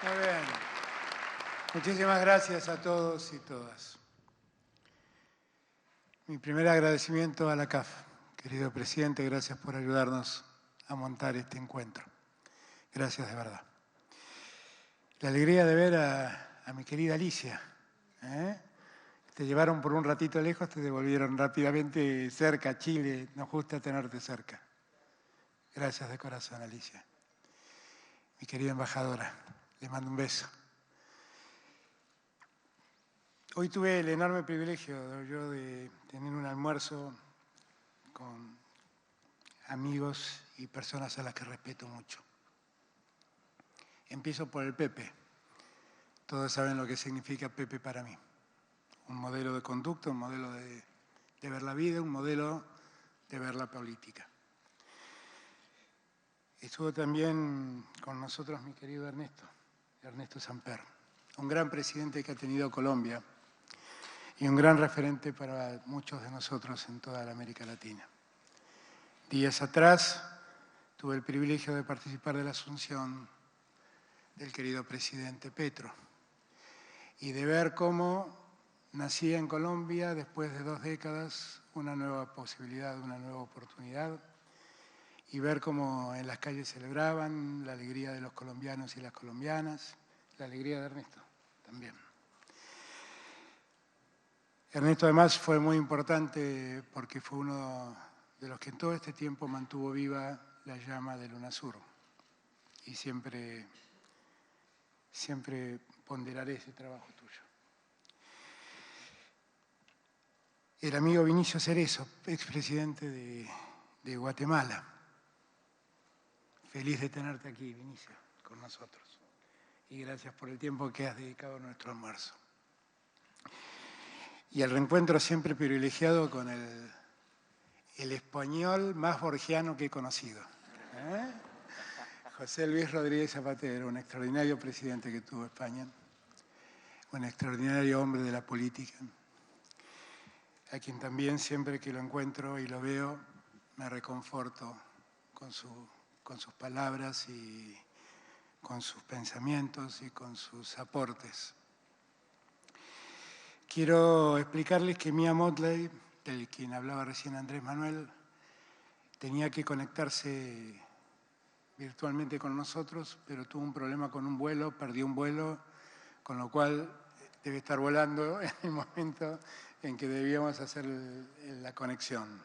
Muy bien. Muchísimas gracias a todos y todas. Mi primer agradecimiento a la CAF. Querido presidente, gracias por ayudarnos a montar este encuentro. Gracias de verdad. La alegría de ver a mi querida Alicia. Te llevaron por un ratito lejos, te devolvieron rápidamente cerca a Chile. Nos gusta tenerte cerca. Gracias de corazón, Alicia. Mi querida embajadora, le mando un beso. Hoy tuve el enorme privilegio de tener un almuerzo con amigos y personas a las que respeto mucho. Empiezo por el Pepe. Todos saben lo que significa Pepe para mí. Un modelo de conducta, un modelo de ver la vida, un modelo de ver la política. Estuvo también con nosotros mi querido Ernesto Samper, un gran presidente que ha tenido Colombia y un gran referente para muchos de nosotros en toda la América Latina. Días atrás tuve el privilegio de participar de la asunción del querido presidente Petro y de ver cómo nacía en Colombia, después de 2 décadas, una nueva posibilidad, una nueva oportunidad, y ver cómo en las calles celebraban la alegría de los colombianos y las colombianas, la alegría de Ernesto también. Ernesto además fue muy importante porque fue uno de los que en todo este tiempo mantuvo viva la llama del UNASUR y siempre ponderaré ese trabajo tuyo. El amigo Vinicio Cerezo, expresidente de Guatemala. Feliz de tenerte aquí, Vinicio, con nosotros. Y gracias por el tiempo que has dedicado a nuestro almuerzo. Y el reencuentro siempre privilegiado con el español más borgiano que he conocido. José Luis Rodríguez Zapatero, un extraordinario presidente que tuvo España, un extraordinario hombre de la política, a quien también siempre que lo encuentro y lo veo me reconforto con sus palabras y con sus pensamientos y con sus aportes. Quiero explicarles que Mia Mottley, del quien hablaba recién Andrés Manuel, tenía que conectarse virtualmente con nosotros, pero tuvo un problema con un vuelo, perdió un vuelo, con lo cual debe estar volando en el momento en que debíamos hacer la conexión.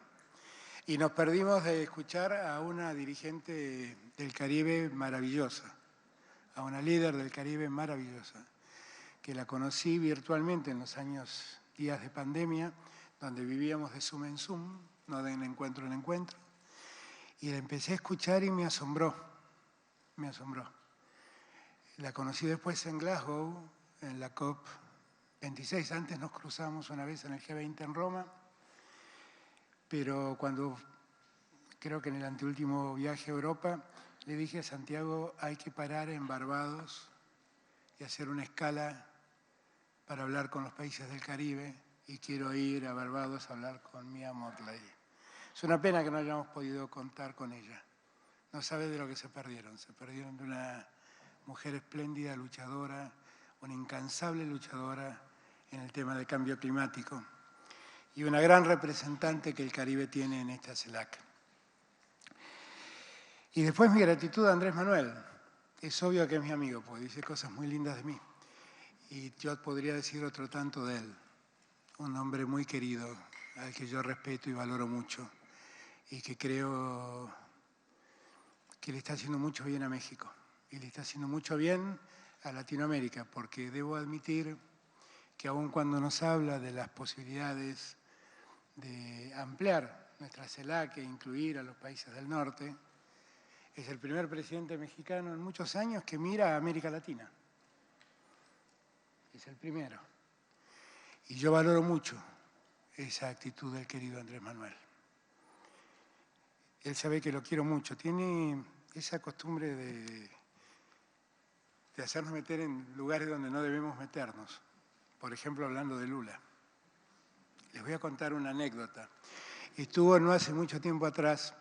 Y nos perdimos de escuchar a una dirigente del Caribe maravillosa, a una líder del Caribe maravillosa, que la conocí virtualmente en los días de pandemia, donde vivíamos de Zoom en Zoom, no de encuentro en encuentro, y la empecé a escuchar y me asombró. La conocí después en Glasgow, en la COP26. Antes nos cruzamos una vez en el G20 en Roma, pero creo que en el anteúltimo viaje a Europa, le dije a Santiago, hay que parar en Barbados y hacer una escala para hablar con los países del Caribe, y quiero ir a Barbados a hablar con Mia Mottley. Es una pena que no hayamos podido contar con ella. No sabe de lo que se perdieron. Se perdieron de una mujer espléndida, luchadora, una incansable luchadora en el tema del cambio climático y una gran representante que el Caribe tiene en esta CELAC. Y después mi gratitud a Andrés Manuel. Es obvio que es mi amigo, porque dice cosas muy lindas de mí. Y yo podría decir otro tanto de él. Un hombre muy querido, al que yo respeto y valoro mucho, y que creo que le está haciendo mucho bien a México, y le está haciendo mucho bien a Latinoamérica, porque debo admitir que aun cuando nos habla de las posibilidades de ampliar nuestra CELAC e incluir a los países del norte, es el primer presidente mexicano en muchos años que mira a América Latina. Es el primero. Y yo valoro mucho esa actitud del querido Andrés Manuel. Él sabe que lo quiero mucho. Tiene esa costumbre de hacernos meter en lugares donde no debemos meternos. Por ejemplo, hablando de Lula. Les voy a contar una anécdota. Estuvo no hace mucho tiempo atrás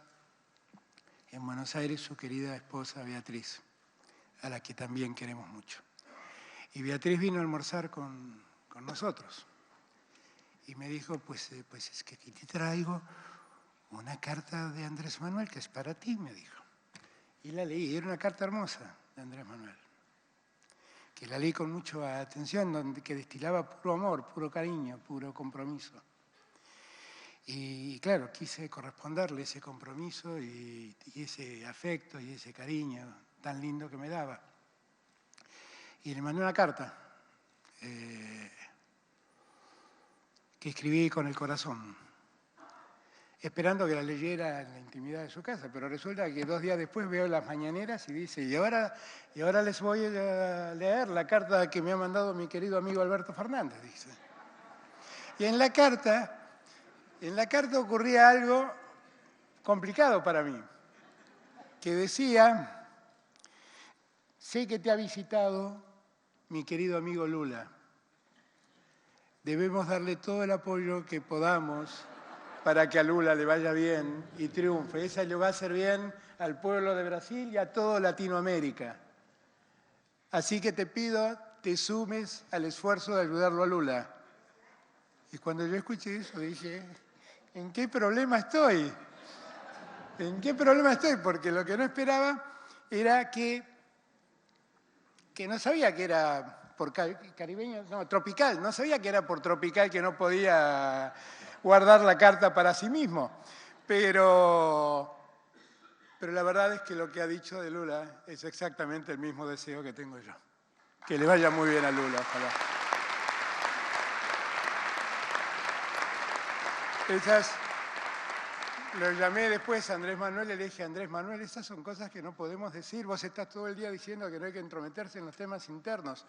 en Buenos Aires su querida esposa Beatriz, a la que también queremos mucho. Y Beatriz vino a almorzar con nosotros. Y me dijo, pues es que aquí te traigo una carta de Andrés Manuel que es para ti, me dijo. Y la leí, y era una carta hermosa de Andrés Manuel, que la leí con mucha atención, que destilaba puro amor, puro cariño, puro compromiso. Y claro, quise corresponderle ese compromiso y ese afecto y ese cariño tan lindo que me daba. Y le mandé una carta que escribí con el corazón, esperando que la leyera en la intimidad de su casa, pero resulta que 2 días después veo las mañaneras y dice, y ahora les voy a leer la carta que me ha mandado mi querido amigo Alberto Fernández, dice. Y en la carta ocurría algo complicado para mí, que decía, sé que te ha visitado mi querido amigo Lula. Debemos darle todo el apoyo que podamos para que a Lula le vaya bien y triunfe. Esa le va a hacer bien al pueblo de Brasil y a toda Latinoamérica. Así que te pido, te sumes al esfuerzo de ayudarlo a Lula. Y cuando yo escuché eso dije, ¿en qué problema estoy? ¿En qué problema estoy? Porque lo que no esperaba era que no sabía que era por caribeño, no, tropical, no sabía que era por tropical que no podía guardar la carta para sí mismo. Pero la verdad es que lo que ha dicho de Lula es exactamente el mismo deseo que tengo yo. Que le vaya muy bien a Lula, ojalá. Lo llamé después a Andrés Manuel y le dije, Andrés Manuel, esas son cosas que no podemos decir. Vos estás todo el día diciendo que no hay que entrometerse en los temas internos.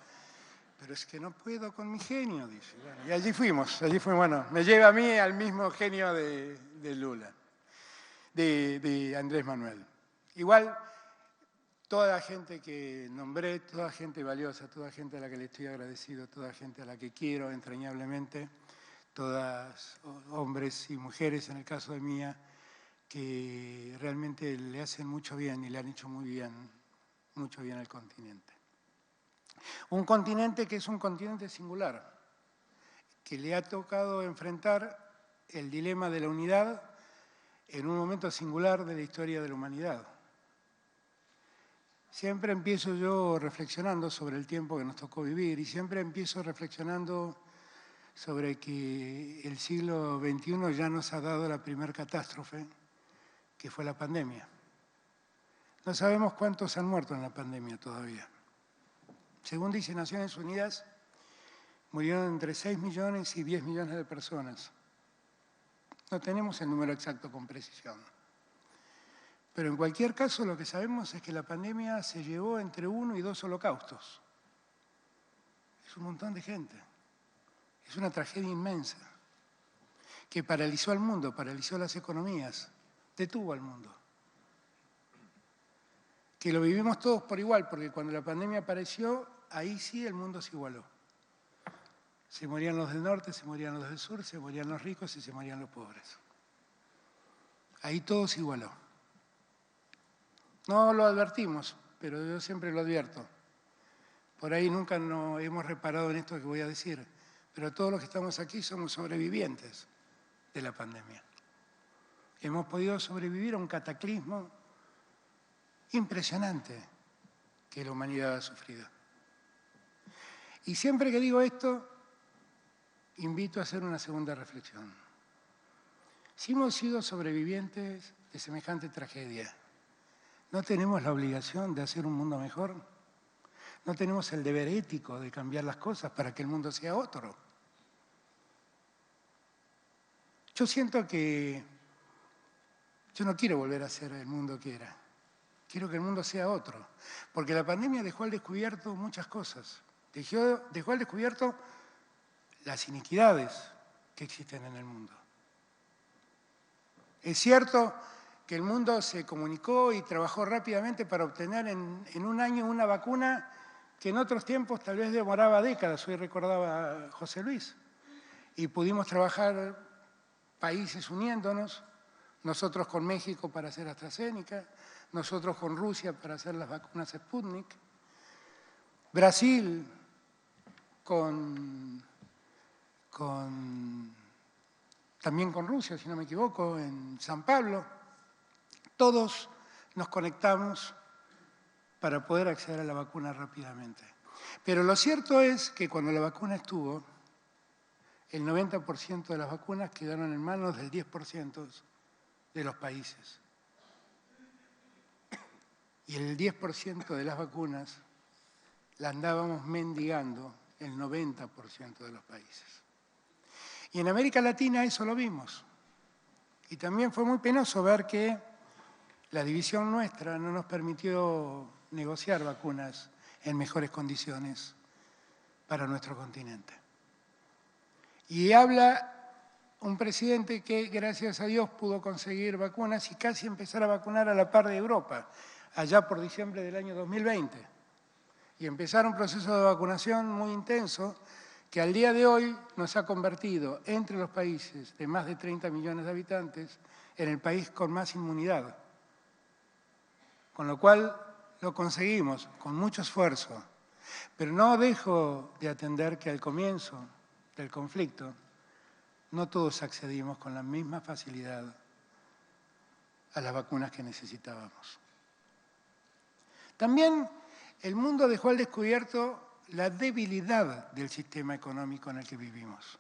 Pero es que no puedo con mi genio, dice. Bueno, y allí fuimos, bueno, me lleva a mí al mismo genio de Lula, de Andrés Manuel. Igual, toda la gente que nombré, toda gente valiosa, toda gente a la que le estoy agradecido, toda gente a la que quiero entrañablemente, todas hombres y mujeres, en el caso de Mía, que realmente le hacen mucho bien y le han hecho mucho bien al continente. Un continente que es un continente singular, que le ha tocado enfrentar el dilema de la unidad en un momento singular de la historia de la humanidad. Siempre empiezo yo reflexionando sobre el tiempo que nos tocó vivir y siempre empiezo reflexionando sobre que el siglo XXI ya nos ha dado la primera catástrofe, que fue la pandemia. No sabemos cuántos han muerto en la pandemia todavía. Según dice Naciones Unidas, murieron entre 6 millones y 10 millones de personas. No tenemos el número exacto con precisión. Pero en cualquier caso lo que sabemos es que la pandemia se llevó entre 1 y 2 holocaustos. Es un montón de gente. Es una tragedia inmensa que paralizó al mundo, paralizó las economías, detuvo al mundo. Que lo vivimos todos por igual, porque cuando la pandemia apareció, ahí sí el mundo se igualó. Se morían los del norte, se morían los del sur, se morían los ricos y se morían los pobres. Ahí todo se igualó. No lo advertimos, pero yo siempre lo advierto. Por ahí nunca nos hemos reparado en esto que voy a decir, pero todos los que estamos aquí somos sobrevivientes de la pandemia. Hemos podido sobrevivir a un cataclismo impresionante que la humanidad ha sufrido. Y siempre que digo esto, invito a hacer una segunda reflexión. Si hemos sido sobrevivientes de semejante tragedia, ¿no tenemos la obligación de hacer un mundo mejor? ¿No tenemos el deber ético de cambiar las cosas para que el mundo sea otro? Yo siento que yo no quiero volver a ser el mundo que era. Quiero que el mundo sea otro, porque la pandemia dejó al descubierto muchas cosas. Dejó al descubierto las iniquidades que existen en el mundo. Es cierto que el mundo se comunicó y trabajó rápidamente para obtener en un año una vacuna que en otros tiempos tal vez demoraba décadas, hoy recordaba José Luis. Y pudimos trabajar países uniéndonos, nosotros con México para hacer AstraZeneca, nosotros con Rusia para hacer las vacunas Sputnik, Brasil, también con Rusia, si no me equivoco, en San Pablo, todos nos conectamos para poder acceder a la vacuna rápidamente. Pero lo cierto es que cuando la vacuna estuvo, el 90% de las vacunas quedaron en manos del 10% de los países. Y el 10% de las vacunas la andábamos mendigando el 90% de los países. Y en América Latina eso lo vimos. Y también fue muy penoso ver que la división nuestra no nos permitió negociar vacunas en mejores condiciones para nuestro continente. Y habla un presidente que, gracias a Dios, pudo conseguir vacunas y casi empezar a vacunar a la par de Europa, allá por diciembre del año 2020. Y empezar un proceso de vacunación muy intenso que al día de hoy nos ha convertido entre los países de más de 30 millones de habitantes en el país con más inmunidad. Con lo cual lo conseguimos con mucho esfuerzo. Pero no dejo de atender que al comienzo del conflicto no todos accedimos con la misma facilidad a las vacunas que necesitábamos. También el mundo dejó al descubierto la debilidad del sistema económico en el que vivimos.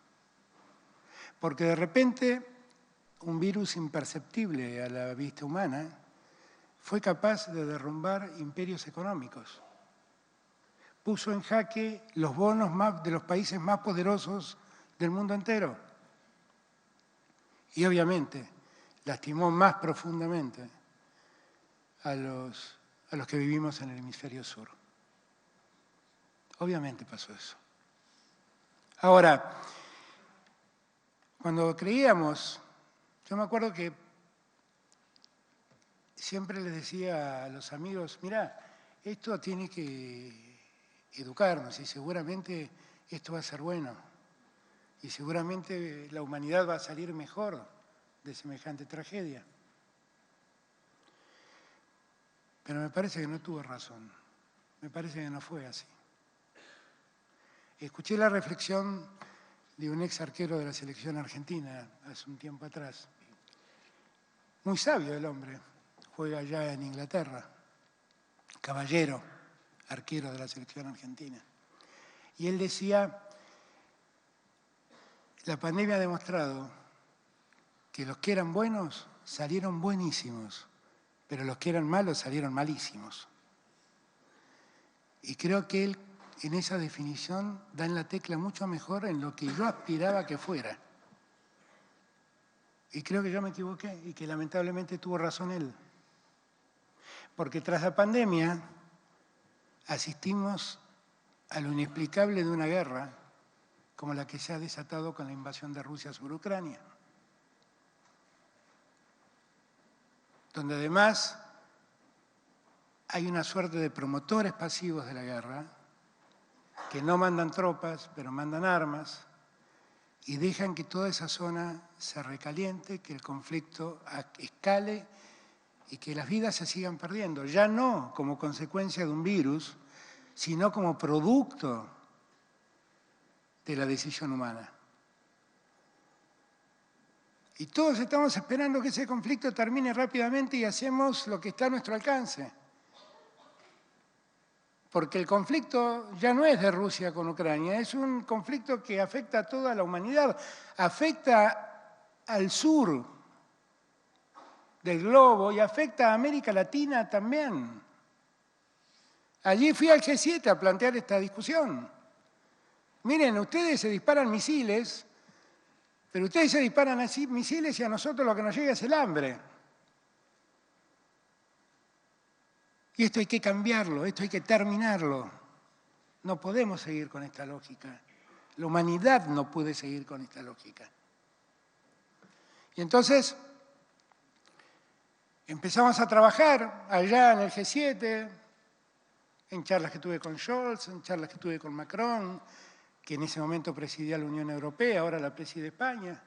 Porque de repente un virus imperceptible a la vista humana fue capaz de derrumbar imperios económicos. Puso en jaque los bonos de los países más poderosos del mundo entero. Y obviamente lastimó más profundamente a los que vivimos en el hemisferio sur. Obviamente pasó eso. Ahora, cuando creíamos, yo me acuerdo que siempre les decía a los amigos, mirá, esto tiene que educarnos y seguramente esto va a ser bueno y seguramente la humanidad va a salir mejor de semejante tragedia. Pero me parece que no tuvo razón, me parece que no fue así. Escuché la reflexión de un ex arquero de la selección argentina hace un tiempo atrás. Muy sabio el hombre, juega allá en Inglaterra, caballero, arquero de la selección argentina. Y él decía, la pandemia ha demostrado que los que eran buenos salieron buenísimos, pero los que eran malos salieron malísimos. Y creo que él en esa definición da en la tecla mucho mejor en lo que yo aspiraba que fuera. Y creo que yo me equivoqué y que lamentablemente tuvo razón él. Porque tras la pandemia asistimos a lo inexplicable de una guerra como la que se ha desatado con la invasión de Rusia sobre Ucrania. Donde además hay una suerte de promotores pasivos de la guerra que no mandan tropas, pero mandan armas y dejan que toda esa zona se recaliente, que el conflicto escale y que las vidas se sigan perdiendo, ya no como consecuencia de un virus, sino como producto de la decisión humana. Y todos estamos esperando que ese conflicto termine rápidamente y hacemos lo que está a nuestro alcance. Porque el conflicto ya no es de Rusia con Ucrania, es un conflicto que afecta a toda la humanidad, afecta al sur del globo y afecta a América Latina también. Allí fui al G7 a plantear esta discusión. Miren, ustedes se disparan misiles, pero ustedes se disparan así misiles y a nosotros lo que nos llega es el hambre. Y esto hay que cambiarlo, esto hay que terminarlo. No podemos seguir con esta lógica. La humanidad no puede seguir con esta lógica. Y entonces empezamos a trabajar allá en el G7, en charlas que tuve con Scholz, en charlas que tuve con Macron, que en ese momento presidía la Unión Europea, ahora la preside España.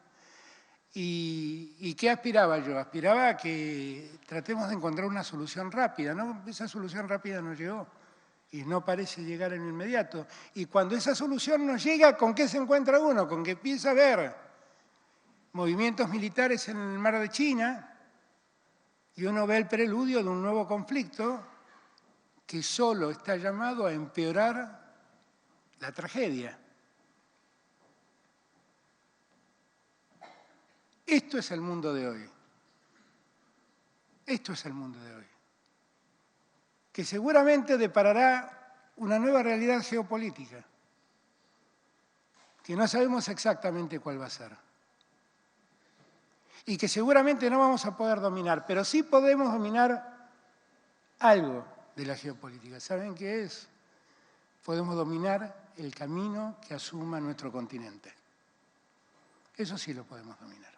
¿Y qué aspiraba yo? Aspiraba a que tratemos de encontrar una solución rápida, ¿no? Esa solución rápida no llegó. y no parece llegar en lo inmediato. Y cuando esa solución no llega, ¿con qué se encuentra uno? Con que empieza a haber movimientos militares en el mar de China y uno ve el preludio de un nuevo conflicto que solo está llamado a empeorar la tragedia. Esto es el mundo de hoy. Esto es el mundo de hoy. Que seguramente deparará una nueva realidad geopolítica, que no sabemos exactamente cuál va a ser. Y que seguramente no vamos a poder dominar, pero sí podemos dominar algo de la geopolítica. ¿Saben qué es? Podemos dominar el camino que asuma nuestro continente. Eso sí lo podemos dominar.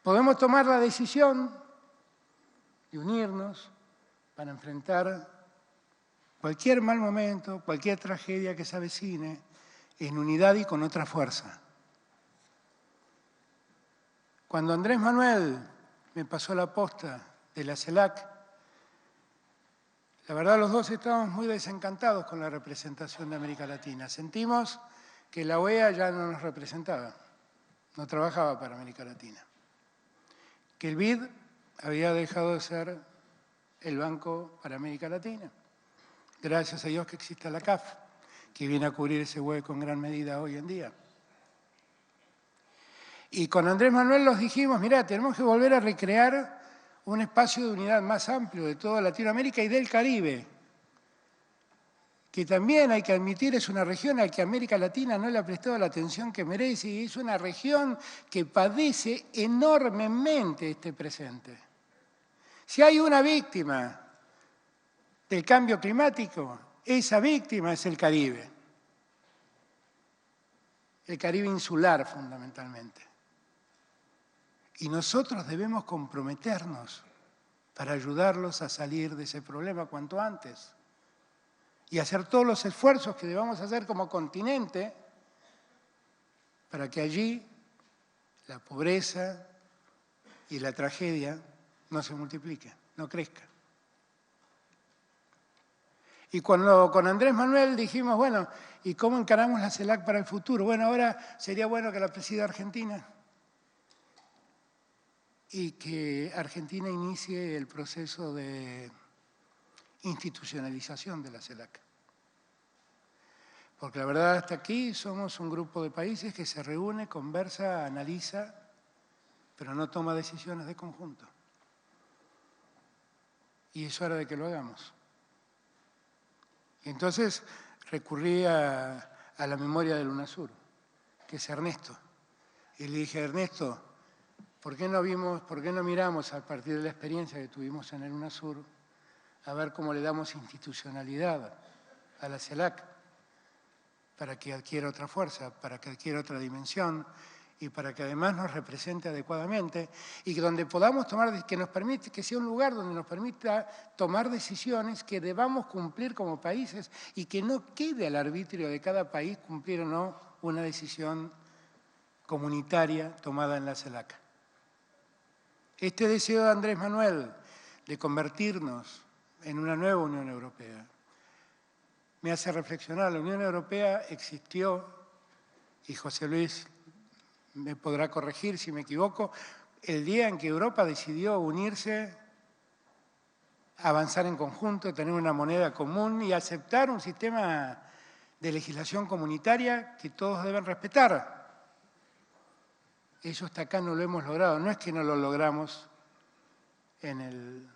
Podemos tomar la decisión de unirnos para enfrentar cualquier mal momento, cualquier tragedia que se avecine, en unidad y con otra fuerza. Cuando Andrés Manuel me pasó la posta de la CELAC, la verdad los dos estábamos muy desencantados con la representación de América Latina. Sentimos que la OEA ya no nos representaba, no trabajaba para América Latina. Que el BID había dejado de ser el Banco para América Latina. Gracias a Dios que existe la CAF, que viene a cubrir ese hueco en gran medida hoy en día. Y con Andrés Manuel nos dijimos, mirá, tenemos que volver a recrear un espacio de unidad más amplio de toda Latinoamérica y del Caribe, que también hay que admitir es una región a la que América Latina no le ha prestado la atención que merece y es una región que padece enormemente este presente. Si hay una víctima del cambio climático, esa víctima es el Caribe insular fundamentalmente. Y nosotros debemos comprometernos para ayudarlos a salir de ese problema cuanto antes y hacer todos los esfuerzos que debamos hacer como continente para que allí la pobreza y la tragedia no se multipliquen, no crezcan. Y cuando con Andrés Manuel dijimos, bueno, ¿y cómo encaramos la CELAC para el futuro? Bueno, ahora sería bueno que la presida Argentina y que Argentina inicie el proceso de institucionalización de la CELAC. Porque la verdad hasta aquí somos un grupo de países que se reúne, conversa, analiza, pero no toma decisiones de conjunto. Y es hora de que lo hagamos. Y entonces recurrí a la memoria del UNASUR, que es Ernesto. Y le dije, Ernesto, ¿por qué no miramos a partir de la experiencia que tuvimos en el UNASUR a ver cómo le damos institucionalidad a la CELAC para que adquiera otra fuerza, para que adquiera otra dimensión y para que además nos represente adecuadamente y que donde podamos tomar, que sea un lugar donde nos permita tomar decisiones que debamos cumplir como países y que no quede al arbitrio de cada país cumplir o no una decisión comunitaria tomada en la CELAC. Este deseo de Andrés Manuel de convertirnos en una nueva Unión Europea me hace reflexionar. La Unión Europea existió, y José Luis me podrá corregir si me equivoco, el día en que Europa decidió unirse, avanzar en conjunto, tener una moneda común y aceptar un sistema de legislación comunitaria que todos deben respetar. Eso hasta acá no lo hemos logrado. No es que no lo logramos en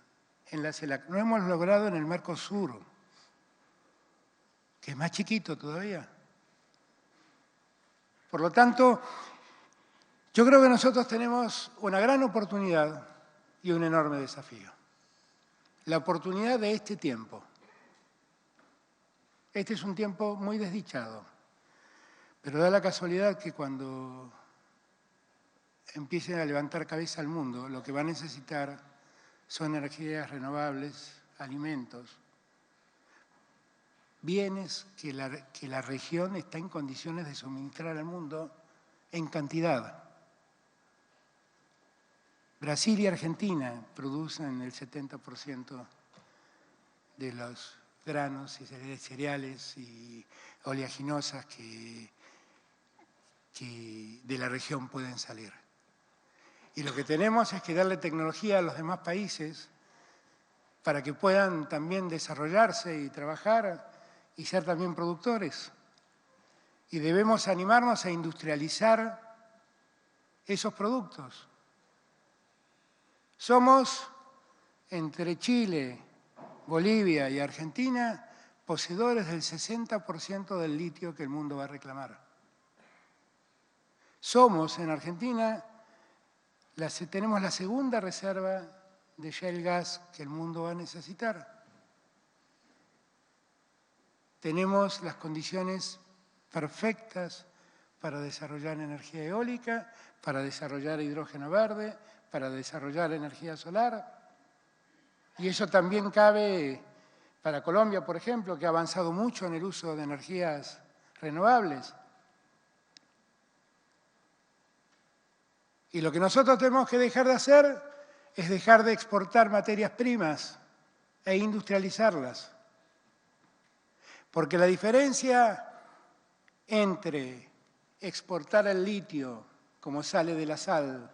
la CELAC, no hemos logrado en el Mercosur, que es más chiquito todavía. Por lo tanto, yo creo que nosotros tenemos una gran oportunidad y un enorme desafío. La oportunidad de este tiempo. Este es un tiempo muy desdichado, pero da la casualidad que cuando empiecen a levantar cabeza al mundo, lo que va a necesitar son energías renovables, alimentos, bienes que la región está en condiciones de suministrar al mundo en cantidad. Brasil y Argentina producen el 70% de granos y cereales y oleaginosas que de la región pueden salir. Y lo que tenemos es que darle tecnología a los demás países para que puedan también desarrollarse y trabajar y ser también productores. Y debemos animarnos a industrializar esos productos. Somos, entre Chile, Bolivia y Argentina, poseedores del 60% del litio que el mundo va a reclamar. Somos, en Argentina, tenemos la segunda reserva de shale gas que el mundo va a necesitar. Tenemos las condiciones perfectas para desarrollar energía eólica, para desarrollar hidrógeno verde, para desarrollar energía solar. Y eso también cabe para Colombia, por ejemplo, que ha avanzado mucho en el uso de energías renovables. Y lo que nosotros tenemos que dejar de hacer es dejar de exportar materias primas e industrializarlas. Porque la diferencia entre exportar el litio, como sale de la sal,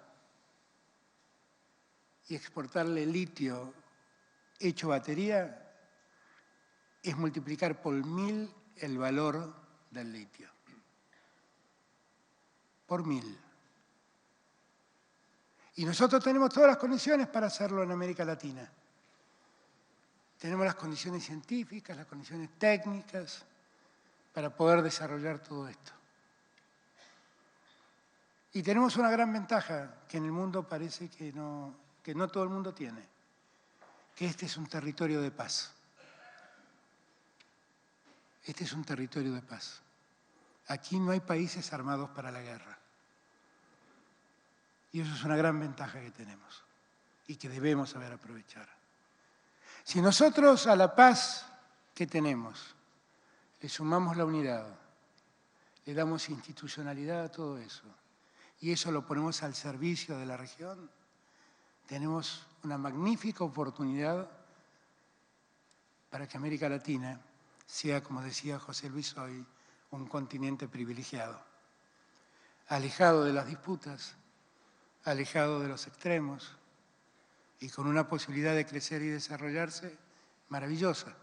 y exportarle litio hecho batería, es multiplicar por 1000 el valor del litio. Por 1000. Y nosotros tenemos todas las condiciones para hacerlo en América Latina. Tenemos las condiciones científicas, las condiciones técnicas para poder desarrollar todo esto. Y tenemos una gran ventaja que en el mundo parece que no todo el mundo tiene, que este es un territorio de paz. Este es un territorio de paz. Aquí no hay países armados para la guerra. Y eso es una gran ventaja que tenemos y que debemos saber aprovechar. Si nosotros a la paz que tenemos le sumamos la unidad, le damos institucionalidad a todo eso, y eso lo ponemos al servicio de la región, tenemos una magnífica oportunidad para que América Latina sea, como decía José Luis hoy, un continente privilegiado, alejado de las disputas, alejado de los extremos y con una posibilidad de crecer y desarrollarse maravillosa.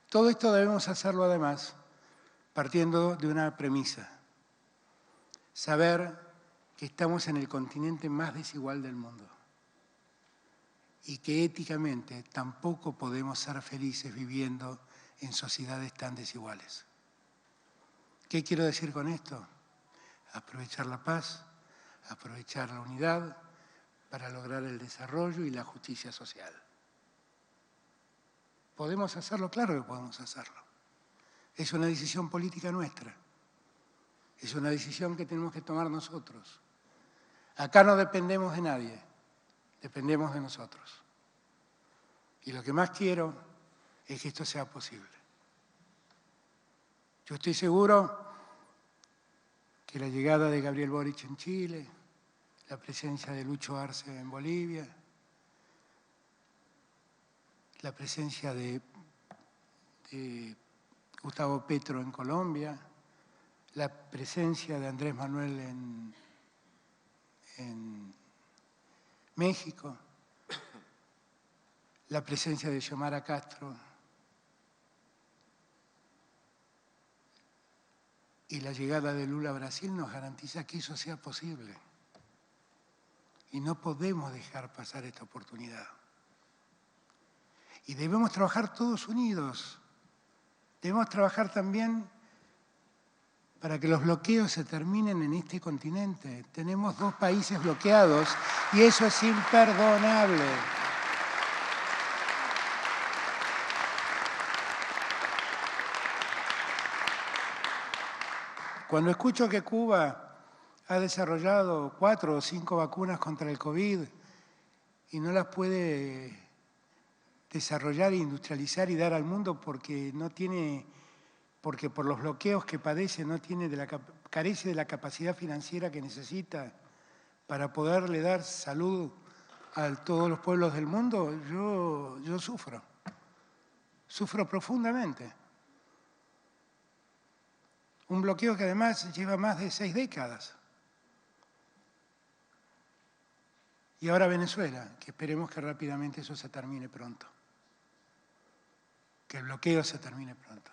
Todo esto debemos hacerlo además partiendo de una premisa: saber que estamos en el continente más desigual del mundo y que éticamente tampoco podemos ser felices viviendo en sociedades tan desiguales. ¿Qué quiero decir con esto? Aprovechar la paz, aprovechar la unidad para lograr el desarrollo y la justicia social. ¿Podemos hacerlo? Claro que podemos hacerlo. Es una decisión política nuestra. Es una decisión que tenemos que tomar nosotros. Acá no dependemos de nadie, dependemos de nosotros. Y lo que más quiero es que esto sea posible. Yo estoy seguro que la llegada de Gabriel Boric en Chile, la presencia de Lucho Arce en Bolivia, la presencia de Gustavo Petro en Colombia, la presencia de Andrés Manuel en México, la presencia de Xiomara Castro y la llegada de Lula a Brasil nos garantiza que eso sea posible. Y no podemos dejar pasar esta oportunidad. Y debemos trabajar todos unidos. Debemos trabajar también para que los bloqueos se terminen en este continente. Tenemos 2 países bloqueados y eso es imperdonable. Cuando escucho que Cuba ha desarrollado 4 o 5 vacunas contra el COVID y no las puede desarrollar e industrializar y dar al mundo porque por los bloqueos que padece carece de la capacidad financiera que necesita para poderle dar salud a todos los pueblos del mundo, yo sufro. sufro profundamente. Un bloqueo que además lleva más de 6 décadas. Y ahora Venezuela, que esperemos que rápidamente eso se termine pronto. Que el bloqueo se termine pronto.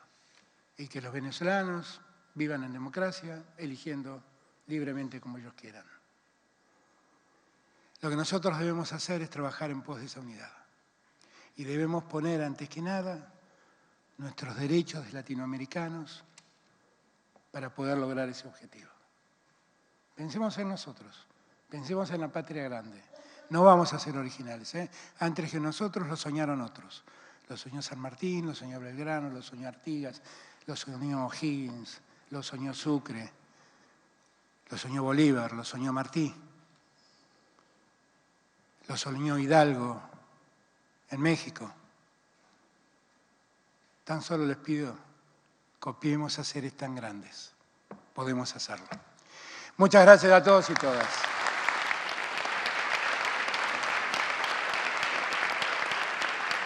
Y que los venezolanos vivan en democracia, eligiendo libremente como ellos quieran. Lo que nosotros debemos hacer es trabajar en pos de esa unidad. Y debemos poner antes que nada nuestros derechos de latinoamericanos para poder lograr ese objetivo. Pensemos en nosotros, pensemos en la patria grande. No vamos a ser originales, ¿eh? Antes que nosotros lo soñaron otros. Lo soñó San Martín, lo soñó Belgrano, lo soñó Artigas, lo soñó O'Higgins, lo soñó Sucre, lo soñó Bolívar, lo soñó Martí, lo soñó Hidalgo en México. Tan solo les pido, copiemos a seres tan grandes. Podemos hacerlo. Muchas gracias a todos y todas.